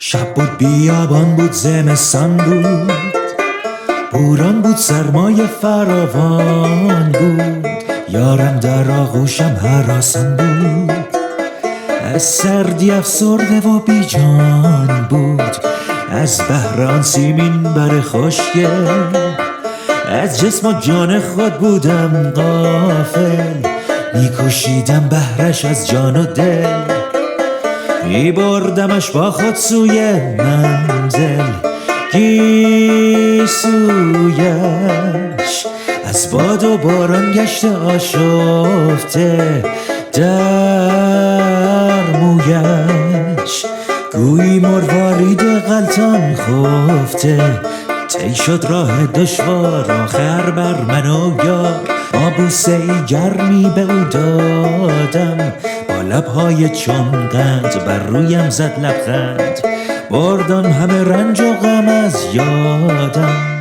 شب بود بیابان بود زمستان بود، بوران بود سرمای فراوان بود، یارم در آغوشم هراسان بود، از سردی افسرده و بیجان بود، از بهر آن سیمین بر خوشگل، از جسم و جان خود بودم غافل، میکشیدم بهرش از جان و دل، میبردمش با خود سوی منزل، گیسویش از باد و باران گشته آشفته، در مویش گویی مروارید غلطان خفته، طی شد راه دشوار آخر بر من و یار، ما بوسه ای گرمی به او دادم، با لبهای چون قند بر رویم زد لبخند، بردم همه رنج و غم از یادم.